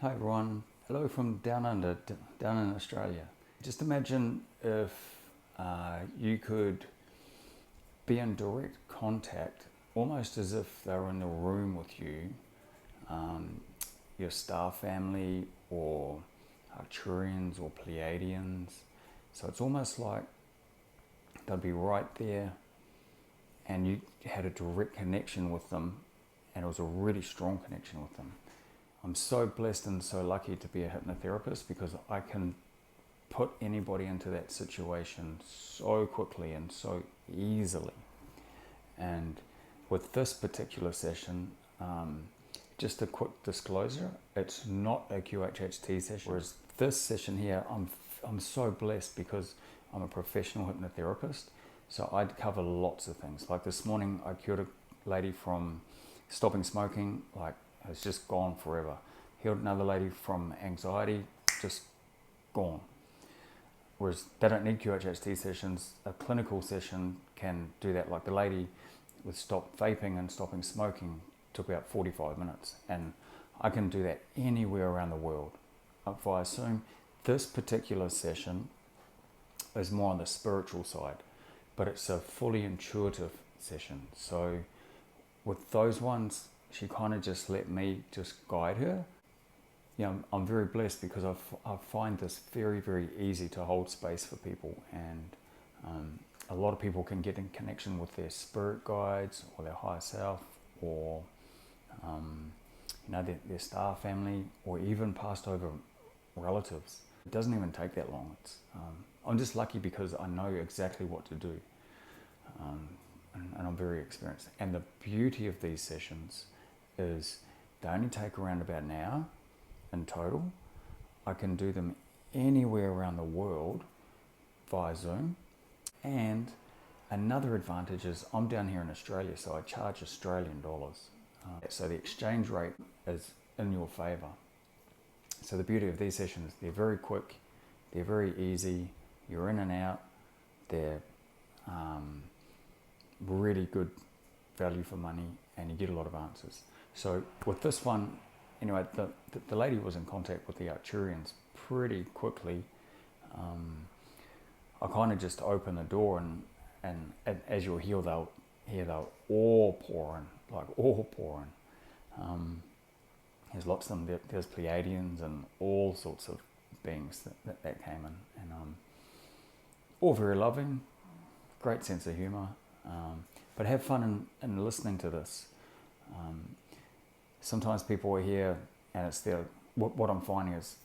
Hi everyone, hello from down under, down in Australia. Just imagine if you could be in direct contact, almost as if they were in the room with you, your star family or Arcturians or Pleiadians. So it's almost like they'd be right there and you had a direct connection with them, and it was a really strong connection with them. I'm so blessed and so lucky to be a hypnotherapist because I can put anybody into that situation so quickly and so easily. And with this particular session, just a quick disclosure, it's not a QHHT session. Whereas this session here, I'm so blessed because I'm a professional hypnotherapist. So I'd cover lots of things. Like this morning, I cured a lady from stopping smoking, like it's just gone forever. Healed another lady from anxiety, just gone. Whereas they don't need QHHT sessions. A clinical session can do that. Like the lady with stop vaping and stopping smoking took about 45 minutes. And I can do that anywhere around the world via Zoom. This particular session is more on the spiritual side, but it's a fully intuitive session. So with those ones, she kind of just let me just guide her. I'm very blessed because I find this very, very easy to hold space for people, and a lot of people can get in connection with their spirit guides or their higher self, or their star family, or even passed over relatives. It doesn't even take that long. I'm just lucky because I know exactly what to do, and I'm very experienced. And the beauty of these sessions is they only take around about an hour in total. I can do them anywhere around the world via Zoom. And another advantage is I'm down here in Australia, so I charge Australian dollars. So the exchange rate is in your favour. So the beauty of these sessions, they're very quick, they're very easy, you're in and out, they're really good value for money, and you get a lot of answers. So with this one, anyway, the lady was in contact with the Arcturians pretty quickly. I kind of just opened the door, and as you'll hear, they'll all pouring, like all pouring. There's lots of them. There's Pleiadians and all sorts of beings that came in, and all very loving, great sense of humour. But have fun in listening to this. Sometimes people are here and it's what I'm finding is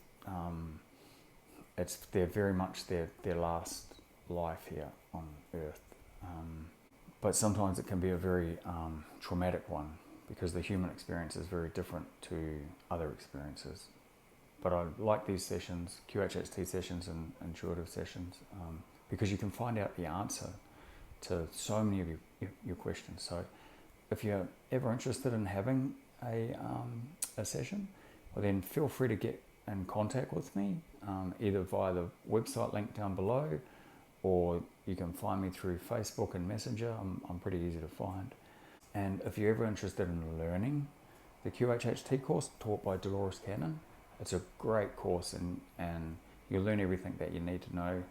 they're very much their last life here on Earth. But sometimes it can be a very traumatic one because the human experience is very different to other experiences. But I like these sessions, QHHT sessions and intuitive sessions, because you can find out the answer to so many of your questions. So if you're ever interested in having a session, well then feel free to get in contact with me, either via the website link down below, or you can find me through Facebook and Messenger. I'm pretty easy to find. And if you're ever interested in learning the QHHT course taught by Dolores Cannon, it's a great course, and you'll learn everything that you need to know.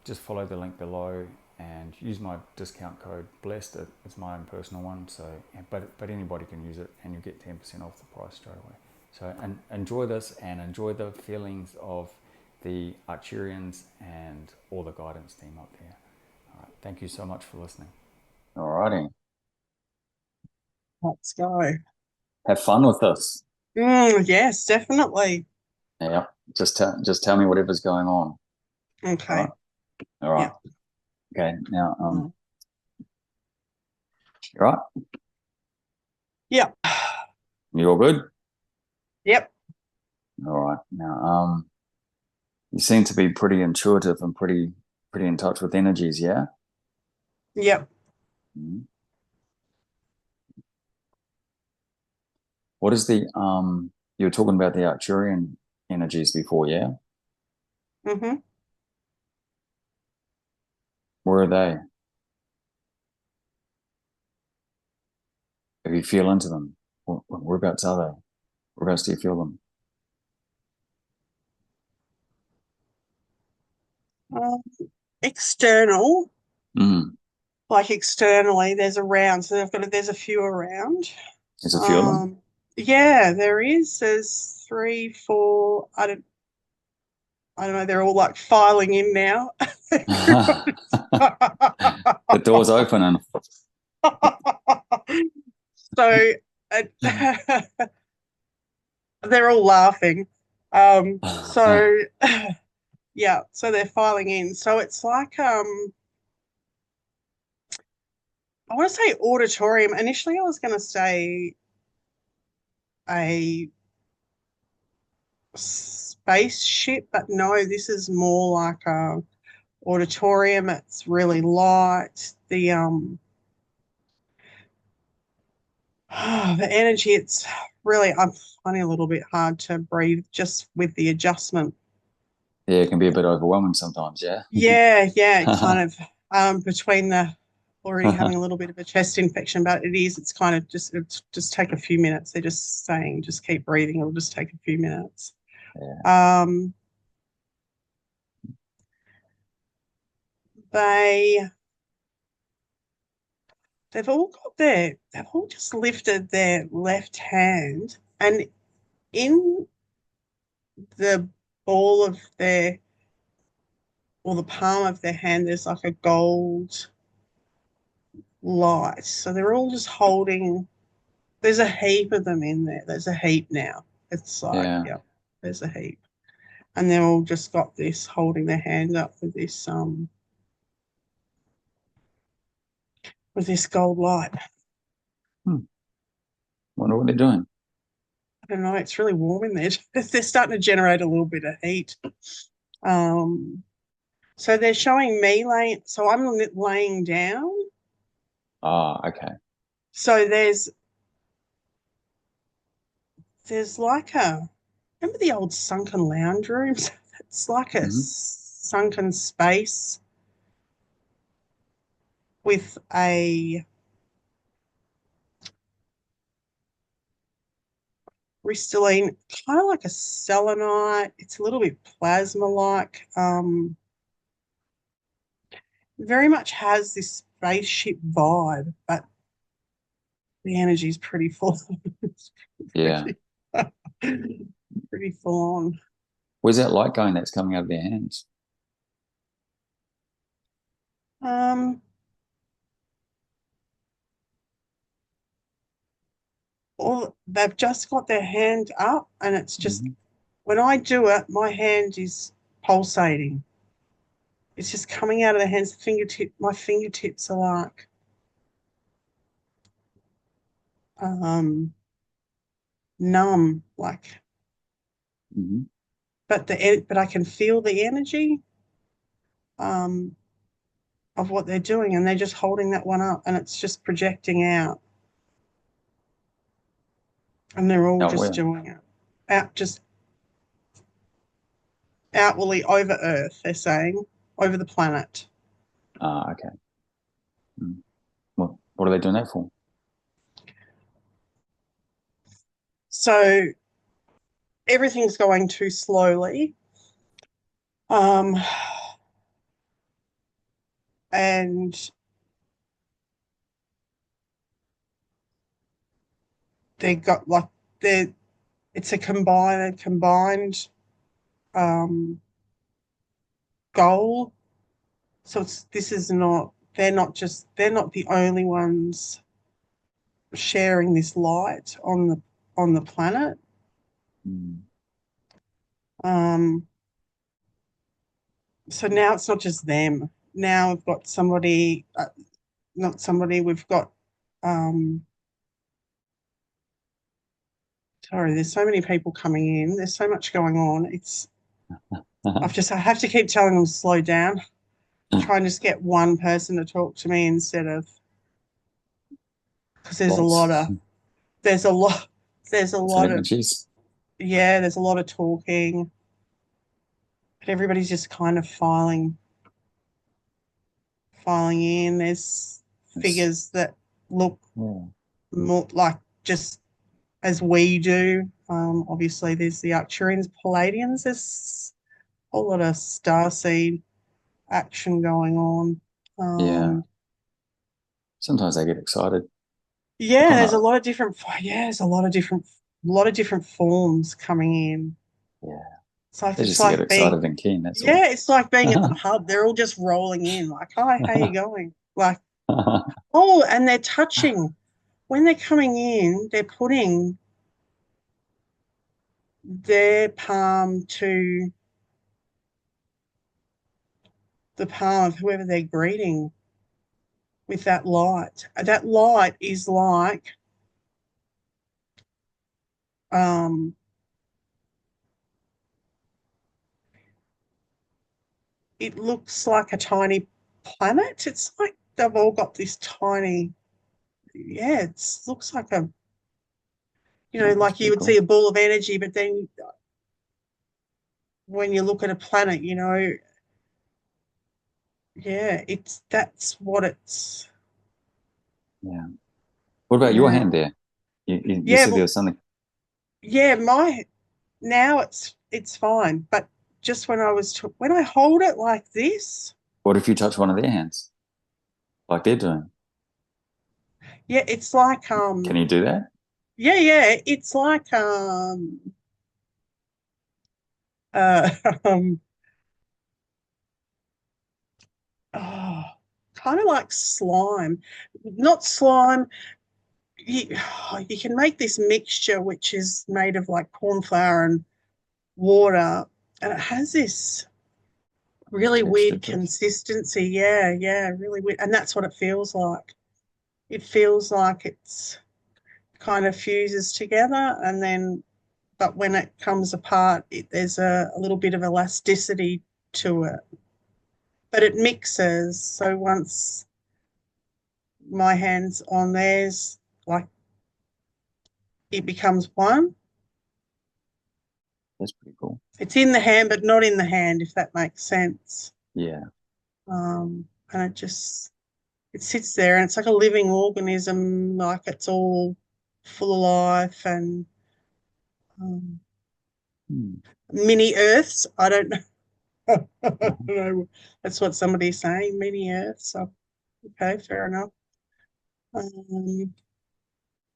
Just follow the link below and use my discount code BLESSED. It's my own personal one, so but anybody can use it, and you get 10% off the price straight away. So enjoy this, and enjoy the feelings of the Arcturians and all the guidance team up there. All right, thank you so much for listening. Alrighty, Let's go. have fun with this. Yes, definitely. Yeah, just tell me whatever's going on. Okay. All right. Yeah. Okay. Now, you right? Yep. You all good? Yep. All right. Now, you seem to be pretty intuitive and pretty in touch with energies, yeah? Yep. Mhm. What is the you were talking about the Arcturian energies before, yeah? Mm-hmm. Where are they? If you feel into them, whereabouts are they? Whereabouts do you feel them? Um, external, Mm. like externally, there's around. So there's a few around. There's a few of them. Yeah, there is. There's three, four. I don't know. They're all like filing in now. The door's open and So they're all laughing. So yeah, so they're filing in. So it's like I want to say auditorium. Initially I was going to say a spaceship, but no, this is more like a auditorium. It's really light. The energy, it's really, I'm finding a little bit hard to breathe just with the adjustment. yeah, it can be a bit overwhelming sometimes, yeah. Yeah, it kind of between the already having a little bit of a chest infection, but it's kind of just take a few minutes. They're just saying just keep breathing. It'll just take a few minutes. Yeah. Um, they they've all just lifted their left hand, and in the ball of their or the palm of their hand, there's like a gold light. So they're all just holding. There's a heap of them in there. There's a heap now. It's like, Yeah. yeah, there's a heap. And they're all just got this holding their hand up with this gold light. Hmm. Wonder what they're doing. I don't know, it's really warm in there. They're starting to generate a little bit of heat. Um, so they're showing me so I'm laying down. Ah, okay. So there's like remember the old sunken lounge rooms? It's like a Hmm. sunken space with a crystalline, kind of like a selenite. It's a little bit plasma-like. Very much has this spaceship vibe, but the energy is pretty full. It's Yeah. pretty, pretty full on. Where's that light going that's coming out of their hands? Um, or they've just got their hand up, and it's just Hmm. when I do it, my hand is pulsating. It's just coming out of the hands. My fingertips are like um, numb, like, Hmm. but I can feel the energy um, of what they're doing, and they're just holding that one up, and it's just projecting out, and they're all Oh, just where? doing it just outwardly over Earth. They're saying over the planet. Ah, okay. Mm. What are they doing that for? So everything's going too slowly. Um, and they got like they it's a combined um, goal. So this is not they're not the only ones sharing this light on the planet. Mm. Um, so now it's not just them. Now we've got somebody, not somebody. We've got um, sorry. There's so many people coming in. There's so much going on. I have to keep telling them to slow down. Try and just get one person to talk to me instead of because Lots. there's a lot there's a Lots of lot of energies. yeah there's a lot of talking, but everybody's just kind of filing in. There's It's, figures that look yeah. more like just as we do. Obviously, there's the Arcturians, Pleiadians. There's a whole lot of Starseed. action going on. Yeah. Um, Sometimes they get excited. yeah, On there's a a lot of different. Yeah, there's a lot of different forms coming in. yeah. They It's just get like being, excited and keen, that's all. yeah, it's like being at the pub. They're all just rolling in, like, hi, how you going? Like, oh, and they're touching. When they're coming in, they're putting their palm to the palm of whoever they're greeting with that light. That light is like, um, it looks like a tiny planet. It's like they've all got this tiny, yeah, it looks like a, Oh, that's like you pretty would see cool. a ball of energy, but then when you look at a planet, yeah, that's what it's, Yeah. What about your yeah. hand there? You Yeah, said there well, was something. yeah, now it's fine, but just when I hold it like this, What if you touch one of their hands, like they're doing? yeah, it's like Can you do that? yeah, it's like uh um oh, kind of like slime. Not slime. You, you can make this mixture which is made of like corn flour and water, and it has this really Texture weird to it. consistency. Yeah, yeah, really weird. And that's what it feels like. It feels like it's kind of fuses together, and then but when it comes apart, there's a little bit of elasticity to it. But it mixes. So once my hand's on theirs, like it becomes one. That's pretty cool. It's in the hand, but not in the hand, if that makes sense. Yeah. And it sits there, and it's like a living organism, like it's all full of life and um, Hmm. mini Earths. I don't know. I don't Uh-huh. know. That's what somebody's saying, mini Earths. So, okay, fair enough. Um,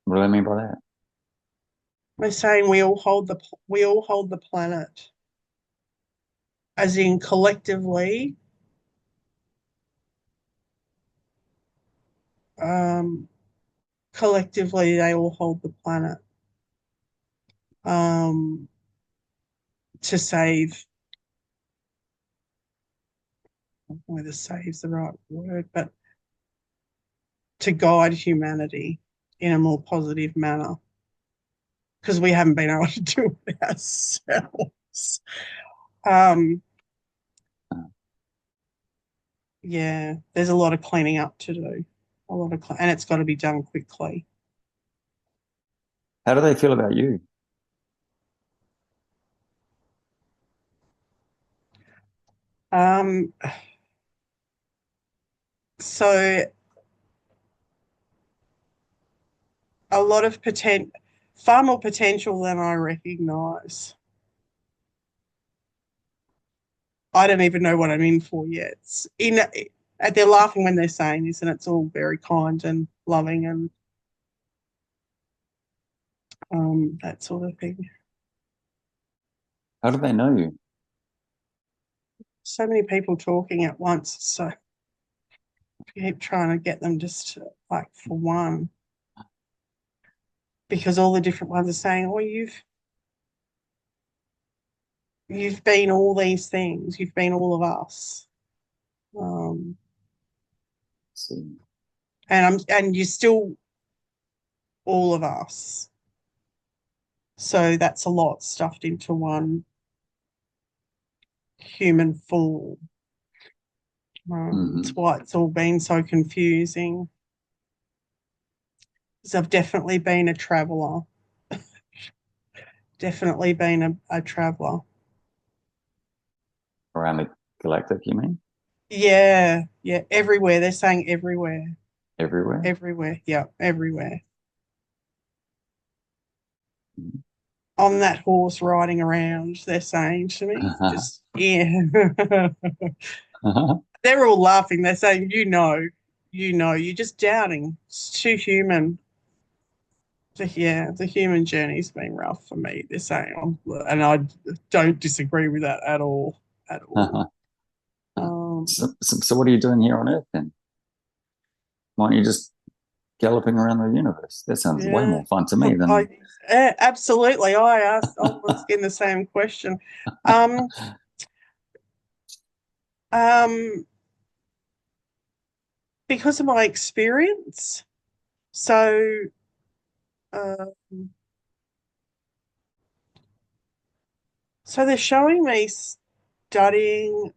What do I mean by that? they're saying we all hold the planet, as in collectively. Um, collectively, they all hold the planet um, to save. I don't know whether "save's" the right word, but to guide humanity in a more positive manner, because we haven't been able to do it ourselves. Um, Uh, yeah, there's a lot of cleaning up to do, and it's got to be done quickly. How do they feel about you? Um, so a lot of far more potential than I recognise. I don't even know what I'm in for yet. They're laughing when they're saying this, and it's all very kind and loving and that sort of thing. How do they know you? So many people talking at once, so I keep trying to get them just to, like for one, because all the different ones are saying, "Oh, you've been all these things. You've been all of us." Um, Let's see. and you're still all of us. So that's a lot stuffed into one human form. It's Hmm. why it's all been so confusing. Because I've definitely been a traveller. Definitely been a traveller. Around the galactic, you mean? Yeah, yeah, everywhere. They're saying everywhere. Everywhere? Everywhere. Yeah, everywhere. Mhm. On that horse riding around, they're saying to me. Just, yeah. They're all laughing. They're saying, you're just doubting. It's too human. Yeah, the human journey's been rough for me. They're saying, and I don't disagree with that at all. At all. So what are you doing here on Earth then? Why don't you just galloping around the universe? That sounds way more fun to me than. Absolutely. I was asking the same question. Um, because of my experience. So, they're showing me studying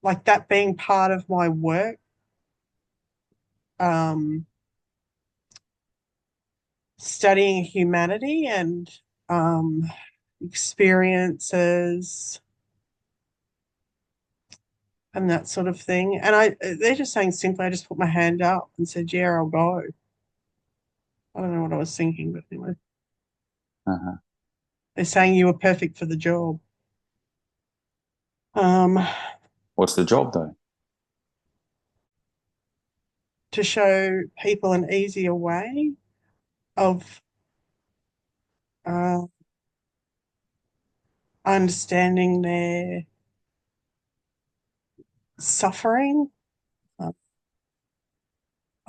like that being part of my work. Studying humanity and experiences and that sort of thing. And they're just saying simply, I just put my hand up and said, yeah, I'll go. I don't know what I was thinking, but anyway. They're saying you were perfect for the job. What's the job though? To show people an easier way of understanding their suffering. I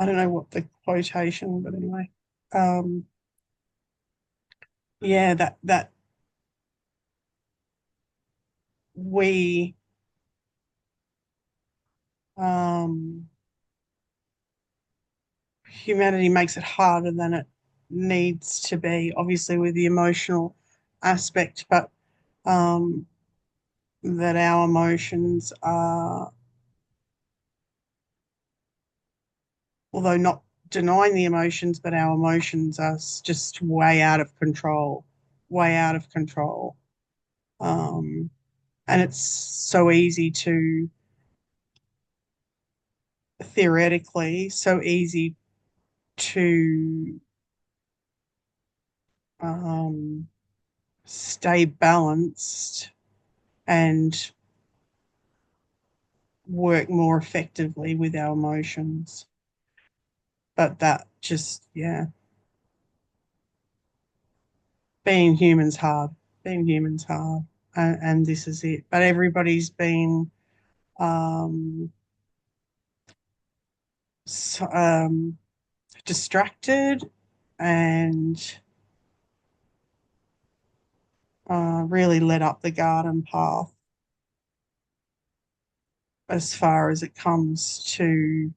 don't know what the quotation, but anyway. Yeah, that we humanity makes it harder than it needs to be, obviously with the emotional aspect, but that our emotions are, although not denying the emotions, but our emotions are just way out of control, way out of control. And it's so easy to, theoretically, so easy to stay balanced and work more effectively with our emotions. But that just, yeah. Being human's hard. Being human's hard. And this is it. But everybody's been distracted and really led up the garden path as far as it comes to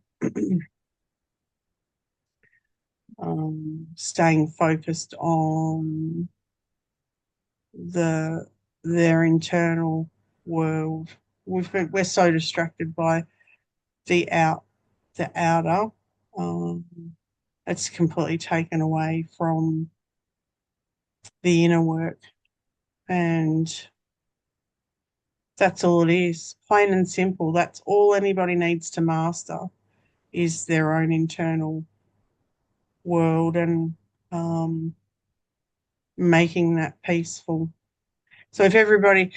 staying focused on their internal world. We're so distracted by the outer. It's completely taken away from the inner work, and that's all it is, plain and simple. That's all anybody needs to master is their own internal world and making that peaceful. So if everybody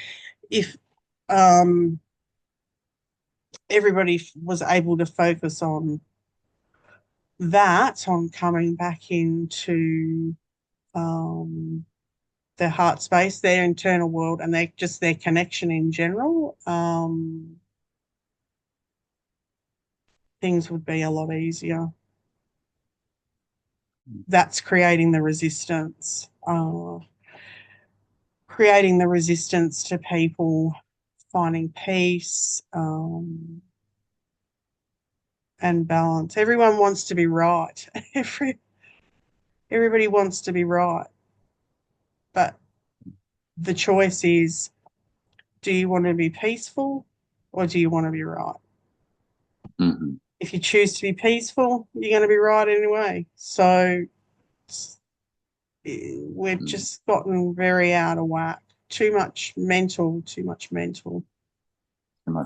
was able to focus on that, on coming back into their heart space, their internal world, and their connection in general, things would be a lot easier. That's creating the resistance. Creating the resistance to people finding peace and balance. Everyone wants to be right. Everybody wants to be right. But the choice is, do you want to be peaceful or do you want to be right? Mm-hmm. If you choose to be peaceful, you're going to be right anyway. So we've just gotten very out of whack. Too much mental. Too much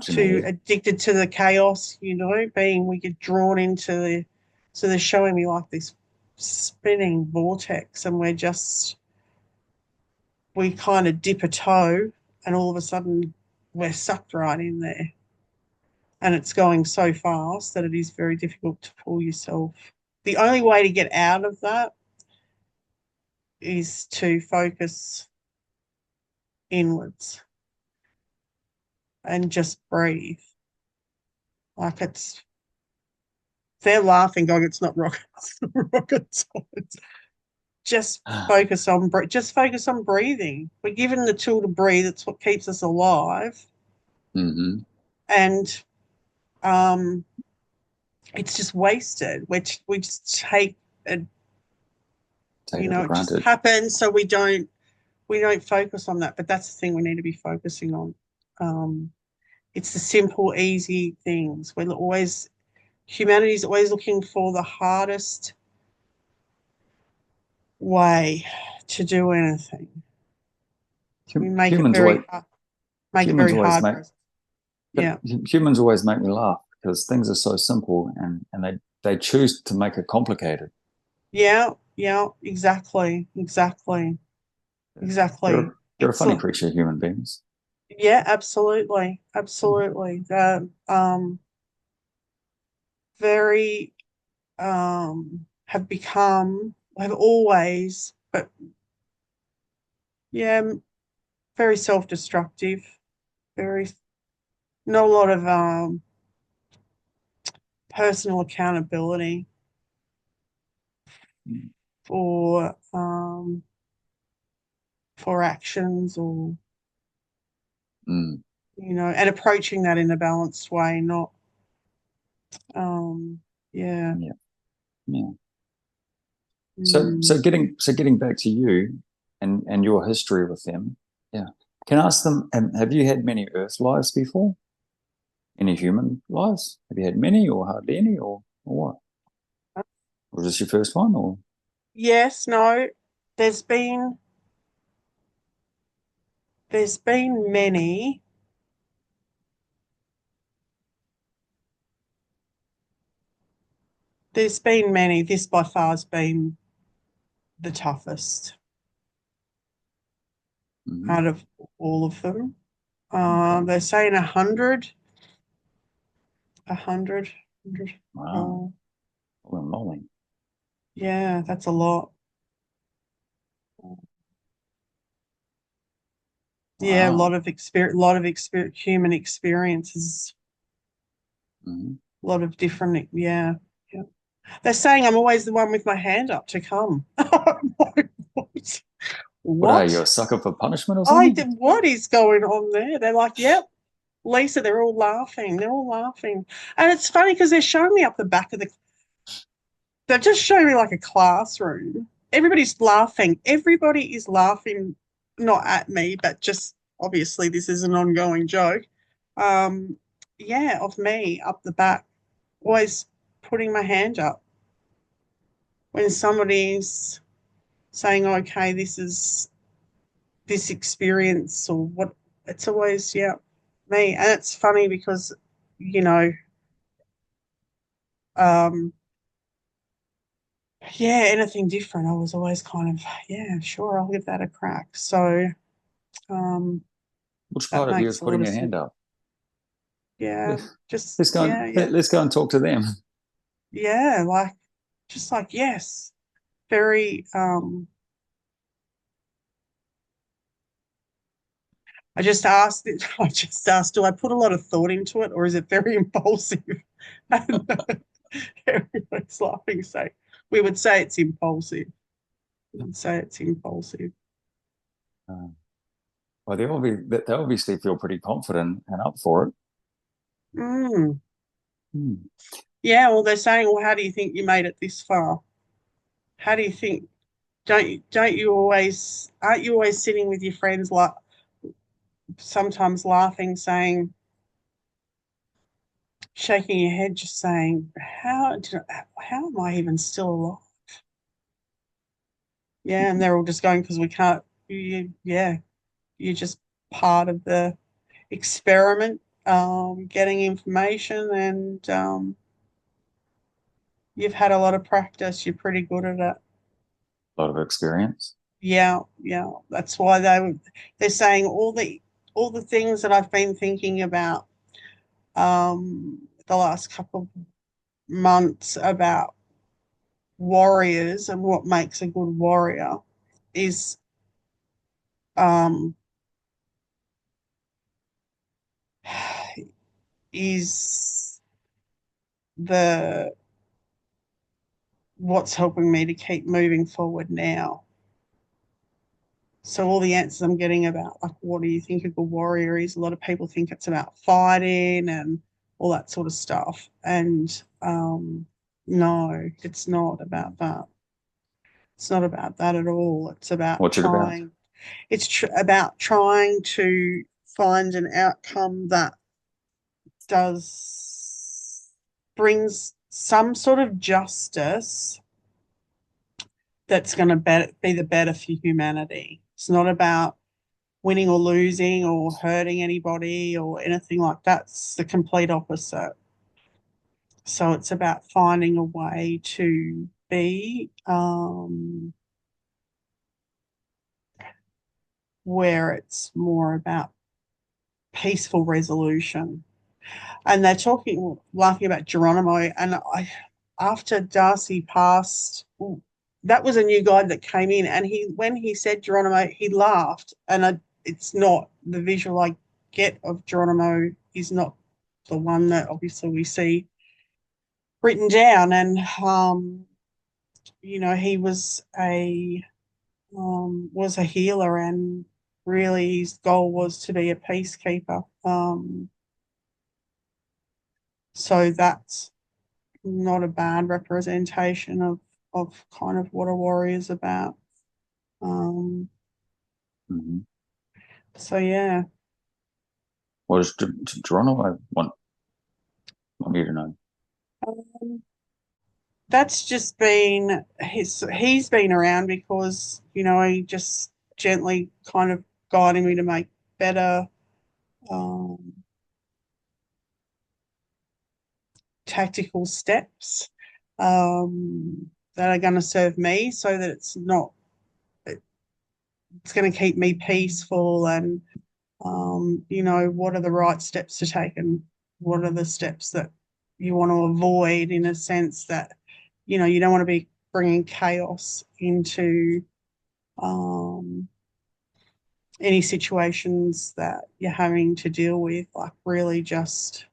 Too addicted to the chaos, we get drawn into so they're showing me like this spinning vortex and we're just we kind of dip a toe and all of a sudden we're sucked right in there. And it's going so fast that it is very difficult to pull yourself. The only way to get out of that is to focus inwards and just breathe. Like they're laughing, going, it's not rocket science. Just focus on breathing. We're given the tool to breathe. It's what keeps us alive. Mm-hmm. And it's just wasted, which we just take it, Take you it know, for it just granted. happens, so we don't focus on that. But that's the thing we need to be focusing on. It's the simple, easy things. Humanity's always looking for the hardest way to do anything. We make it Humans always very hard. Make it humans very always hard make for us. but Yeah. humans always make me laugh because things are so simple and they choose to make it complicated. Yeah. Exactly. They're a It's funny creature, human beings. yeah, absolutely. Very have always, but yeah, very self-destructive. Very not a lot of personal accountability for actions, or Mm. and approaching that in a balanced way, not yeah. Yeah, yeah. So Mm. getting back to you and your history with them, yeah. Can I ask them? Have you had many Earth lives before? Any human lives? Have you had many, or hardly any, or what? Was this your first one, or? Yes, no, there's been many. There's been many. This by far has been the toughest Mm-hmm. out of all of them. Okay. They're saying 100. 100. Wow. Holy moly. Yeah, that's a lot. Yeah, a Wow. lot of experience, human experiences, Mm-hmm. a lot of different, yeah. They're saying I'm always the one with my hand up to come. What? What are you, What? a sucker for punishment or something? What is going on there? They're like, yep, Lisa, they're all laughing. They're all laughing. And it's funny because they're showing me up the back of they've just shown me like a classroom. Everybody's laughing. Everybody is laughing, not at me, but just obviously this is an ongoing joke. Um, yeah, of me up the back, always putting my hand up when somebody's saying, okay, this is this experience or what. It's always, yeah, me. And it's funny because, you know, um, yeah, anything different, I was always kind of, yeah, sure, I'll give that a crack. So um, Which that part of you is makes a lot putting of your sense. hand up? Yeah, Let's, just, let's go yeah, and yeah, let's go and talk to them. yeah, like, just like, yes, very, I just asked, do I put a lot of thought into it or is it very impulsive? And everybody's laughing, so we would say it's impulsive. We would say it's impulsive. Uh, well, they obviously feel pretty confident and up for it. Mm. Hmm. Yeah, well, they're saying, well, how do you think you made it this far? How do you think? Don't you always aren't you always sitting with your friends, like sometimes laughing, saying, shaking your head, just saying, how am I even still alive? Yeah, and they're all just going because we can't. Yeah, you're just part of the experiment, getting information, and you've had a lot of practice. You're pretty good at it. A lot of experience. Yeah, yeah. That's why they're saying all the things that I've been thinking about the last couple of months about warriors and what makes a good warrior is um is the what's helping me to keep moving forward now. So all the answers I'm getting about, like, what do you think a good warrior is? A lot of people think it's about fighting and all that sort of stuff. And no, it's not about that. It's not about that at all. It's about What's it about? trying. It's about trying to find an outcome that does brings some sort of justice that's going to be the better for humanity. It's not about winning or losing or hurting anybody or anything like that. It's the complete opposite. So it's about finding a way to be where it's more about peaceful resolution. And they're laughing about Geronimo. And after Darcy passed, that was a new guide that came in, and when he said Geronimo, he laughed. And it's not the visual I get of Geronimo is not the one that obviously we see written down. And he was a healer, and really his goal was to be a peacekeeper. So that's not a bad representation of kind of what a warrior is about. Mm-hmm. So yeah. What is Toronto? I want you to know. That's just been he's been around because he just gently kind of guiding me to make better tactical steps that are going to serve me, so that it's going to keep me peaceful, and what are the right steps to take, and what are the steps that you want to avoid, in a sense that you don't want to be bringing chaos into any situations that you're having to deal with, like really just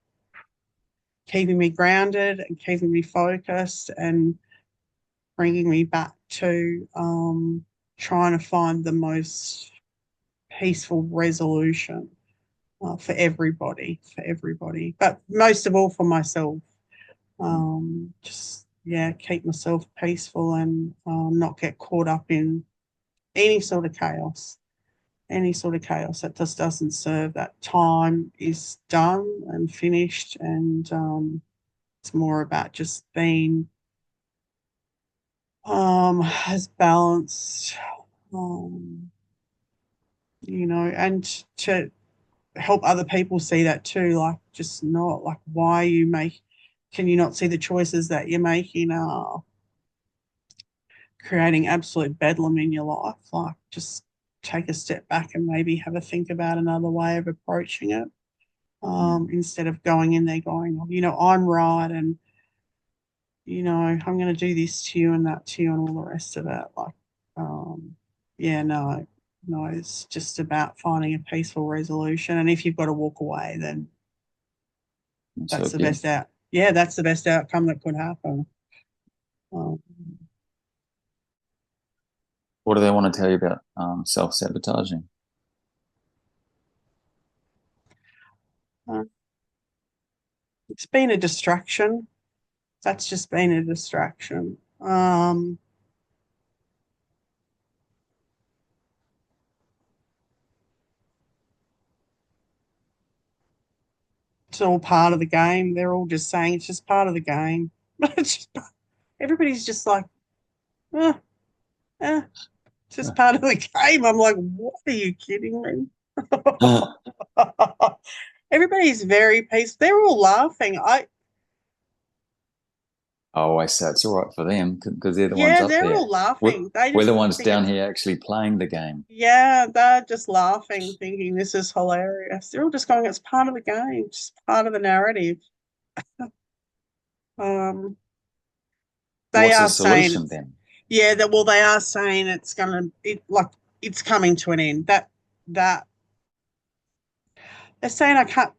keeping me grounded and keeping me focused and bringing me back to trying to find the most peaceful resolution for everybody, but most of all for myself. Just, yeah, keep myself peaceful and not get caught up in any sort of chaos. That just doesn't serve. That time is done and finished, and it's more about just being as balanced, and to help other people see that too. Like, just not like, why can you not see the choices that you're making are creating absolute bedlam in your life? Like, just take a step back and maybe have a think about another way of approaching it, instead of going in there going, I'm right, and I'm going to do this to you and that to you and all the rest of it. Like, yeah, no, it's just about finding a peaceful resolution. And if you've got to walk away, then that's the best that's the best outcome that could happen. What do they want to tell you about self-sabotaging? It's been a distraction. That's just been a distraction. It's all part of the game. They're all just saying it's just part of the game. Everybody's just like, eh, it's just part of the game. I'm like, what, are you kidding me? Everybody's very peaceful. They're all laughing. Oh, I say it's all right for them because they're the ones Yeah, up they're there. all laughing. They We're just the ones think down it's, here actually playing the game. yeah, they're just laughing, thinking this is hilarious. They're all just going, it's part of the game, just part of the narrative. Um, they What's the are saying solution it's, then? yeah, that well, they are saying it's gonna it like it's coming to an end. That they're saying I can't.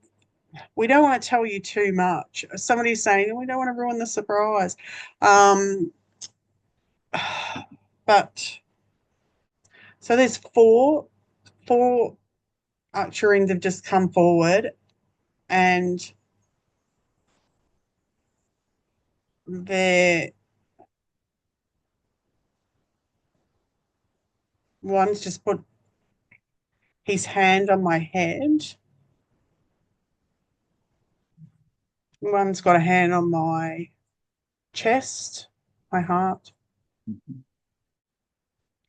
We don't want to tell you too much. Somebody's saying we don't want to ruin the surprise. Um, but so there's four Arcturians have just come forward, and they're one's just put his hand on my head. One's got a hand on my chest, my heart, Mhm.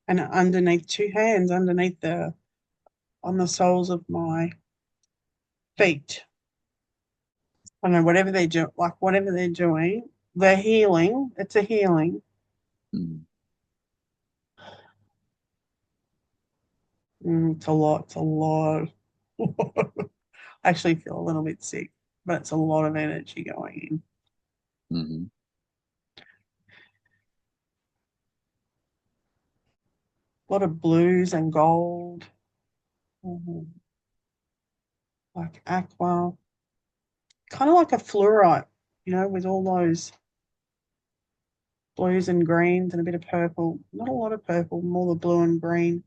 and underneath two hands underneath the on the soles of my feet. I don't know, whatever they do, like whatever they're doing, they're healing. It's a healing. Mm. It's a lot. It's a lot. I actually feel a little bit sick, but it's a lot of energy going in. Mhm. A lot of blues and gold, like aqua, kind of like a fluorite, with all those blues and greens and a bit of purple. Not a lot of purple, more the blue and green.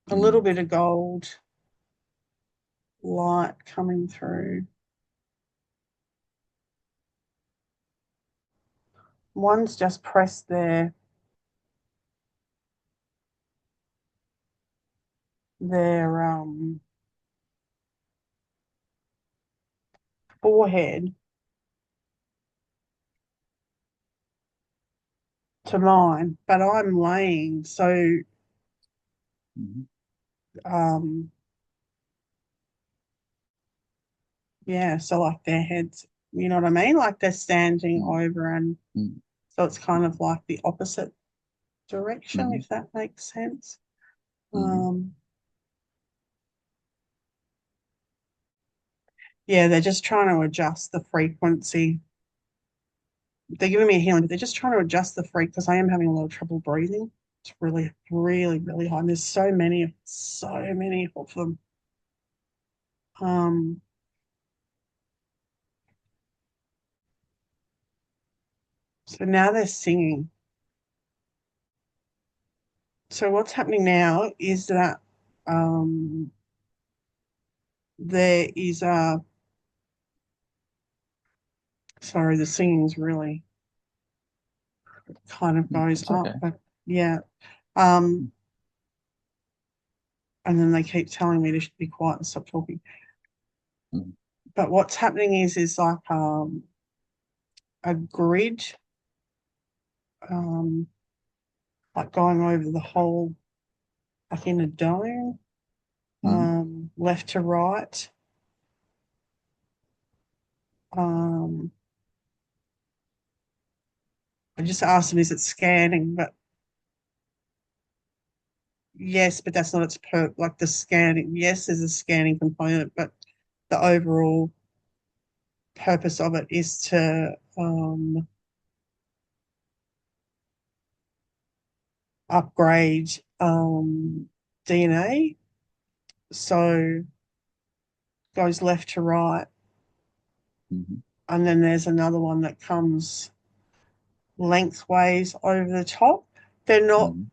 A little Mm. bit of gold light coming through. One's just pressed their forehead to mine, but I'm laying, so Mhm. um yeah, so like their heads, you know what I mean? Like they're standing Mm. over, and Mm. so it's kind of like the opposite direction, Mhm. if that makes sense. Mhm. Um yeah, they're just trying to adjust the frequency. They're giving me a healing, but they're just trying to adjust the freak because I am having a lot of trouble breathing. It's really, really, really high. And there's so many of them. Um, so now they're singing. So what's happening now is that um, there is a, sorry, the singing's really kind of goes That's okay. up, but yeah. Um, and then they keep telling me to be quiet and stop talking. Mm. But what's happening is like a grid, um, like going over the whole, like in a dome, Mhm. left to right. Um, I just asked them, is it scanning? But yes, but that's not its like the scanning. Yes, there's a scanning component, but the overall purpose of it is to upgrade DNA. So goes left to right, Mhm. and then there's another one that comes lengthways over the top. They're not Mhm.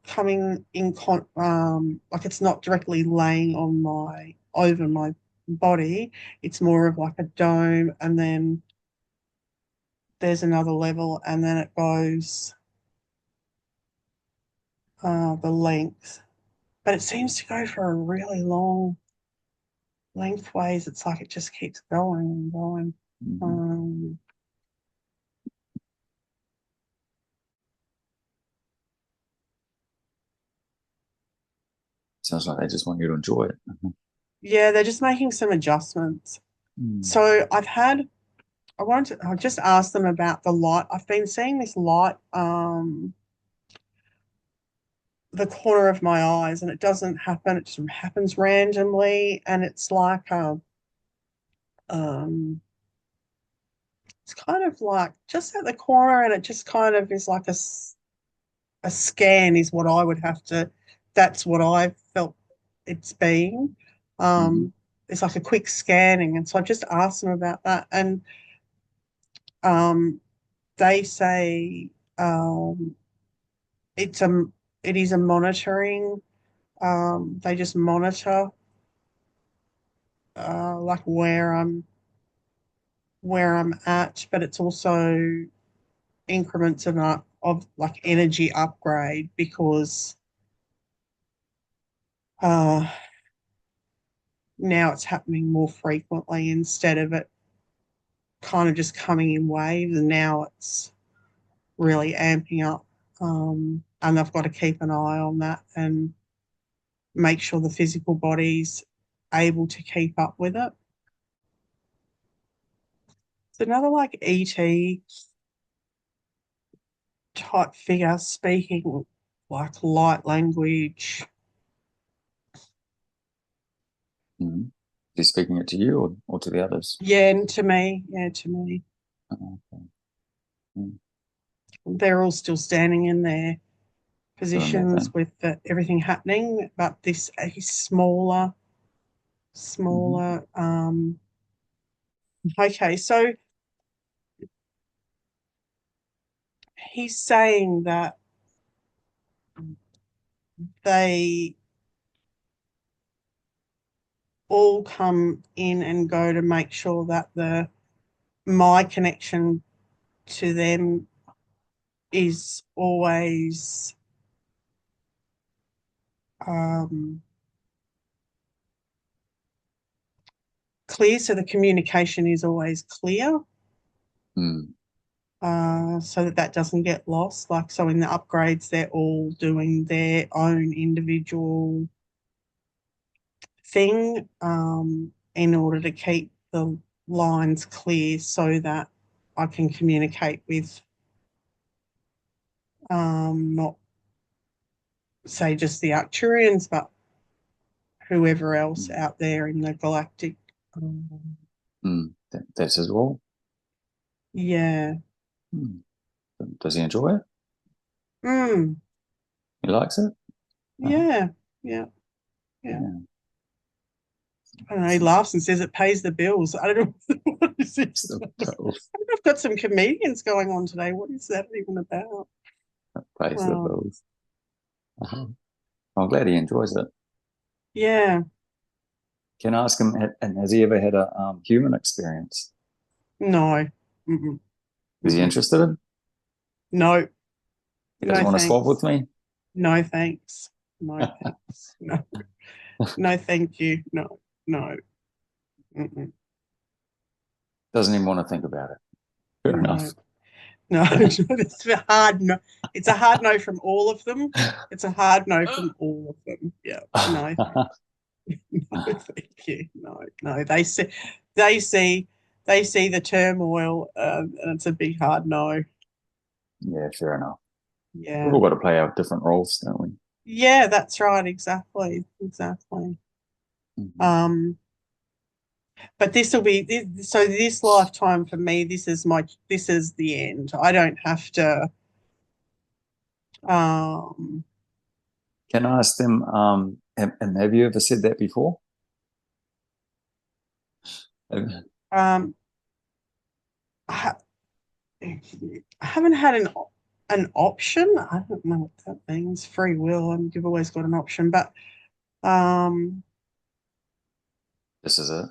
coming in like it's not directly laying on my over my body. It's more of like a dome, and then there's another level, and then it goes the length, but it seems to go for a really long lengthways. It's like it just keeps going and going. Mhm. um Sounds like they just want you to enjoy it. Mhm. yeah, they're just making some adjustments. Mm. So I've had I just ask them about the light. I've been seeing this light, the corner of my eyes, and it doesn't happen. It just happens randomly, and it's like it's kind of like just at the corner, and it just kind of is like a scan is what I would have to. That's what I felt it's been. Mhm. It's like a quick scanning, and so I just asked them about that, and um, they say it's a it is a monitoring. They just monitor like where I'm at, but it's also increments of like energy upgrade because uh, now it's happening more frequently instead of it kind of just coming in waves, and now it's really amping up. And I've got to keep an eye on that and make sure the physical body's able to keep up with it. It's another like ET type figure speaking like light language. Mhm. Is he speaking it to you or to the others? Yeah, and to me, yeah, to me. Oh, okay. Mm. They're all still standing in their Doing their positions thing. with everything happening, but this he's smaller, Mhm. smaller. Okay, so he's saying that they all come in and go to make sure that the my connection to them is always um, clear. So the communication is always clear, Mm. so that that doesn't get lost. Like so, in the upgrades, they're all doing their own individual thing in order to keep the lines clear, so that I can communicate with not say just the Arcturians, but whoever else Mm. out there in the galactic. Um, Mm. That's his role. yeah. Mm. Does he enjoy it? Mm, He likes it? Uh-huh. yeah. Yeah. Yeah. Yeah. I don't know. He laughs and says it pays the bills. I don't know what is this. So, I've got some comedians going on today. What is that even about? pays the Well, bills. Uh-huh. I'm glad he enjoys it. yeah. Can I ask him, and has he ever had a human experience? No. Mm-mm, Is he mm-mm. interested? No. He doesn't No want to swap thanks. with me? No thanks. No thanks. No. No thank you. No. No. Mm-mm. Doesn't even want to think about it. Fair No. enough. No. It's a hard no. It's a hard no from all of them. It's a hard no from all of them. Yeah. No. No, thank you. No, no. They see, they see the turmoil, and it's a big hard no. Yeah, fair enough. We've Yeah, all got to play our different roles, don't we? yeah, that's right. Exactly, exactly. Mhm. Um, but this will be so. This lifetime for me, this is the end. I don't have to. Um, Can I ask them, and have you ever said that before? Have- um, I, I haven't had an option. I don't know what that means. Free will, and you've always got an option, but um. This is it.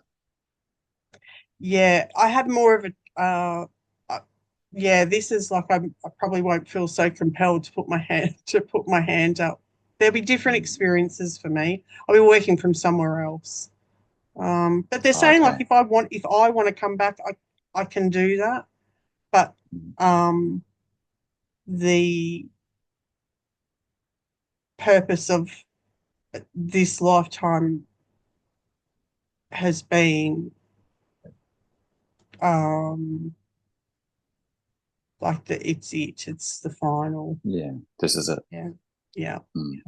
Yeah, I had more of a yeah, this is like I probably won't feel so compelled to put my hand up. There'll be different Mm. experiences for me. I'll be working from somewhere else. But they're Oh, saying like okay. if I want to come back, I can do that. But Mm. um the purpose of this lifetime has been like it's the final. Yeah, this is it. Yeah, yeah. Mm.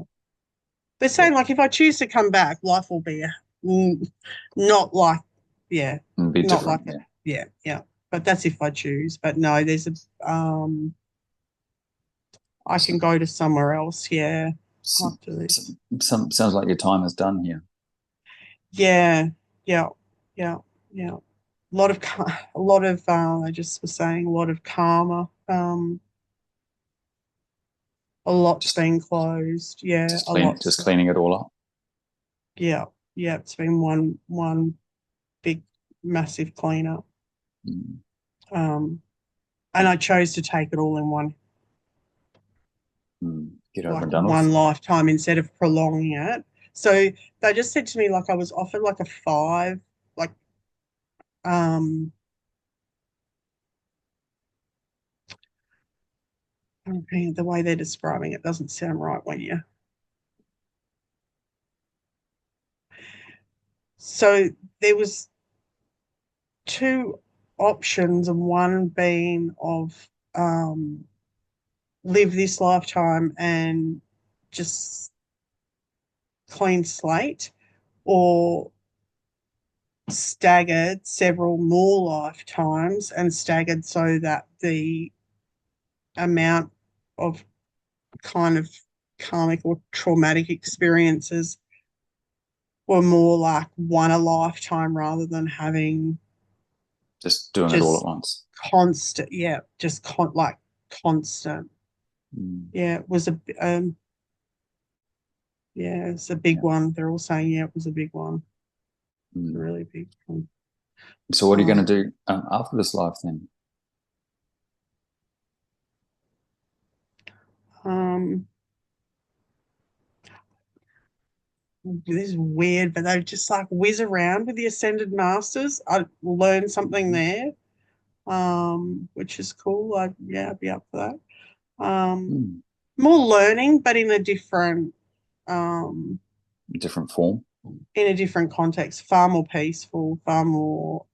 They're saying like if I choose to come back, life will be not like It'd be not different. like it. Yeah. But that's if I choose. But no, there's I can go to somewhere else. Yeah, after this. Sounds like your time is done here. Yeah, yeah, yeah, yeah. A lot of I just was saying a lot of karma. A lot's Just been closed. Yeah, a lot's. just cleaning it all up. Yeah, yeah. It's been one big massive cleanup. Mm. And I chose to take it all in Get over like and done one with. lifetime instead of prolonging it. So they just said to me like I was offered like a 5, like um the way they're describing it doesn't sound right when you. So there was 2 options, and one being of live this lifetime and just clean slate, or staggered several more lifetimes and staggered so that the amount of kind of karmic or traumatic experiences were more like one a lifetime rather than having Just doing it all at just once. constant, like constant. Mm. Yeah, it was it's a big Yeah. one. They're all saying, it was a big one. It's a Mm. really big one. So what are you going to do after this life then? Um, this is weird, but they just like whiz around with the Ascended Masters. I learned something there, which is cool. I'd be up for that. Mm. More learning, but um, Different form. in a different context. Far more peaceful. Far more,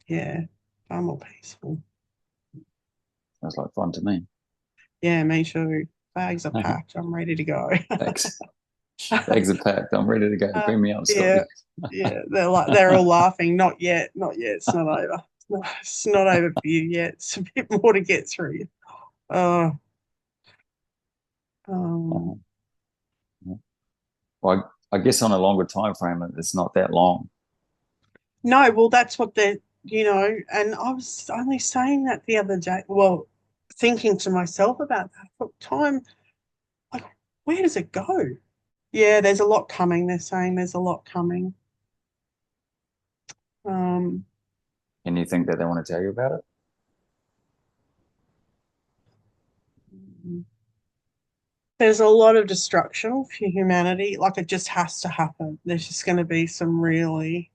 yeah, far more peaceful. Sounds like fun to me. Yeah, me too. Bags are packed. I'm ready to go. Thanks. Bags are packed. I'm ready to go. Bring me up, Scotty. Yeah. They're all laughing. Not yet. Not yet. It's not over. It's not over for you yet. It's a bit more to get through. Oh, Uh-huh. Well, I guess on a longer time frame, it's not that long. no. Well, that's what and I was only saying that the other day. Well, thinking to myself about that. I thought, time, like, where does it go? Yeah, there's a lot coming. They're saying there's a lot coming. Um, And you think that they want to tell you about it? there's a lot of destruction for humanity. Like, it just has to happen. There's just going to be some really,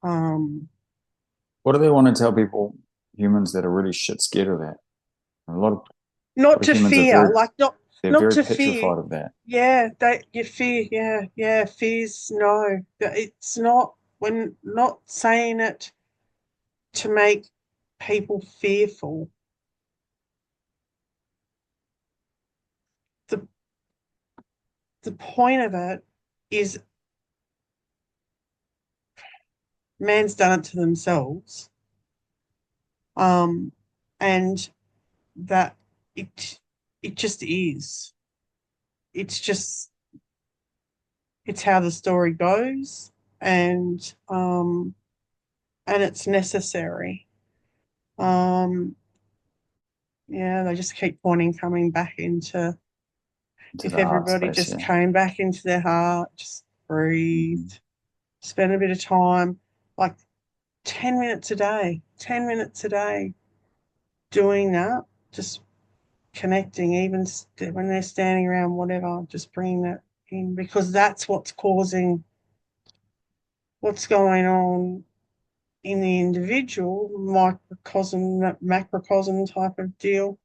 um, What do they want to tell people, humans that are really shit scared of that? A lot not of to humans are fear, like they're not very to fear. petrified of that. Yeah, you fear. Yeah, fears. No, it's not. We're not saying it to make people fearful. The the point of it is man's done it to themselves, and that it it just is. It's just it's how the story goes, and it's necessary. Um, yeah, they just keep pointing coming back into Into if the heart everybody space, just yeah. came back into their heart, just breathed, spend a bit of time, like 10 minutes a day, 10 minutes a day doing that, just connecting, even when they're standing around, whatever, just bringing that in, because that's what's causing what's going on in the individual microcosm, macrocosm type of deal.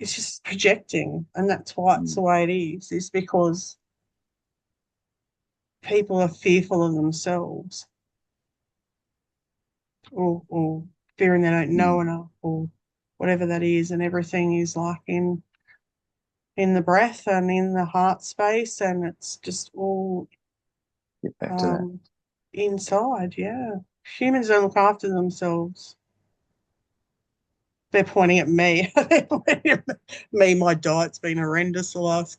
It's just projecting, and that's why it's the way it is because people are fearful of themselves. or fearing they don't know enough, or whatever that is, and everything is like in the breath and in the heart space, and it's just all Get back to that. inside. Yeah, humans don't look after themselves. They're pointing at me. Me, my diet's been horrendous the last.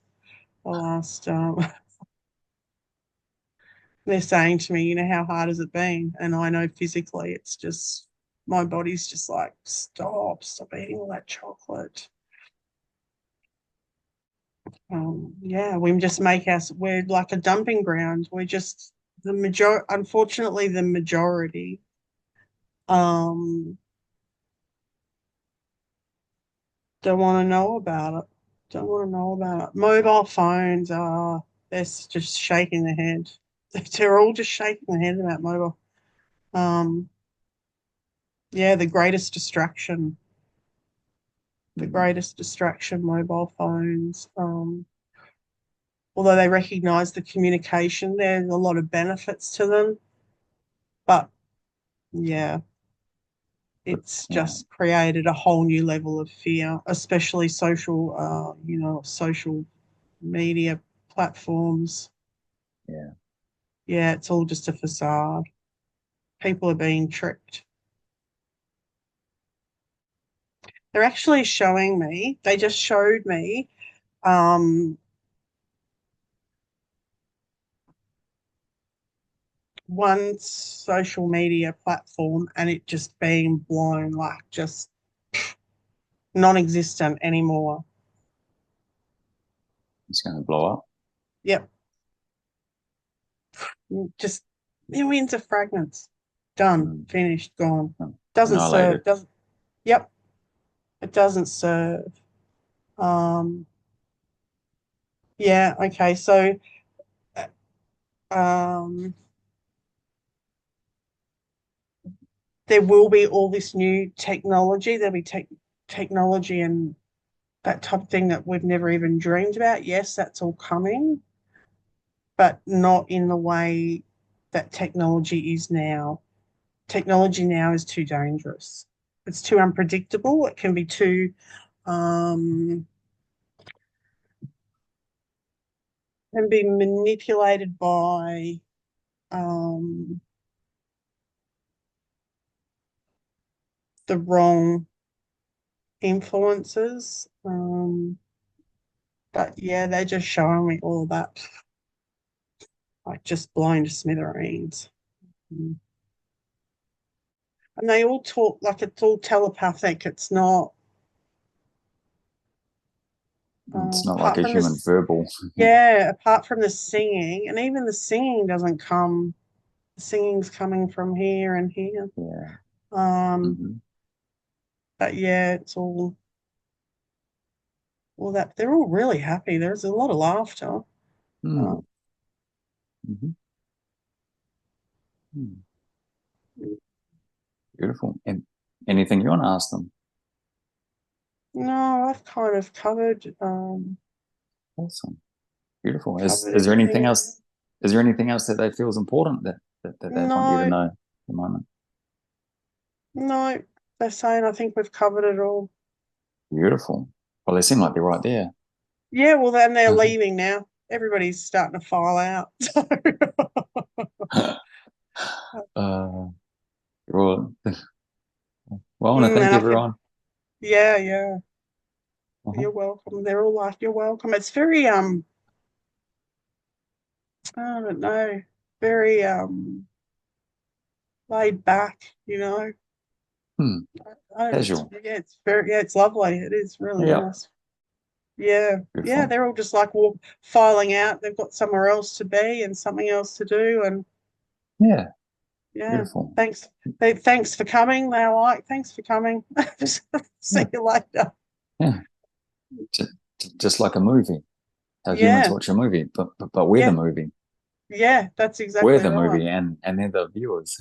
They're saying to me, you know, how hard has it been? And I know physically, it's just my body's just like, stop eating all that chocolate. Yeah, we just we're like a dumping ground. We're just unfortunately, the majority um, don't want to know about it. Don't want to know about it. Mobile phones are, they're just shaking their head. They're all just shaking their head about mobile. Um, yeah, the greatest distraction, mobile phones. Although they recognize the communication, there's a lot of benefits to them. But yeah, it's just created a whole new level of fear, especially social media platforms. Yeah. Yeah, it's all just a facade. People are being tricked. They're actually showing me, they just showed me one social media platform and it just being blown, like just non-existent anymore. It's going to blow up. Yep. Just millions of fragments. Done, finished, gone. Doesn't serve, doesn't, yep. It doesn't serve. Yeah, okay, so there will be all this new technology. There'll be technology and that type of thing that we've never even dreamed about. Yes, that's all coming, but not in the way that technology is now. Technology now is too dangerous. It's too unpredictable. It can be too can be manipulated by the wrong influences. But yeah, they're just showing me all of that, like just blown to smithereens. And they all talk like it's all telepathic. It's not. It's not like Apart a from human this, verbal. yeah, apart from the singing, and even the singing doesn't come. The singing's coming from here and here. Yeah. But yeah, it's all that. They're all really happy. There's a lot of laughter. Mm. Beautiful. And anything you want to ask them? No, I've kind of covered. Awesome. Beautiful. Covered Is there anything everything. else? Is there anything else that they feel is important that they want you to No, know at the moment? no, they're saying I think we've covered it all. Beautiful. Well, they seem like they're right there. Yeah, well, then they're leaving now. Everybody's starting to file out. Well, I want to thank everyone. Yeah. You're welcome. They're all like, you're welcome. It's very I don't know, very laid back, you know. Casual. It's very, it's lovely. It is really nice. Yeah. Beautiful. Yeah, they're all just like filing out. They've got somewhere else to be and something else to do. And yeah. Beautiful. Thanks for coming. They're like, thanks for coming. See you later. Yeah. Just like a movie. How humans watch a movie, but we're the movie. Yeah, that's exactly we're the right. movie and they're the viewers.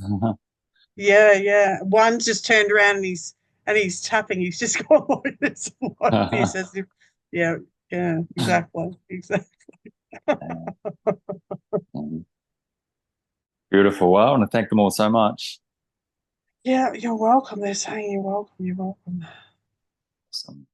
Yeah. One's just turned around and he's tapping. He's just gone like this, as if, yeah, exactly. Beautiful. Well, I want to thank them all so much. Yeah, you're welcome. They're saying you're welcome. You're welcome. Awesome.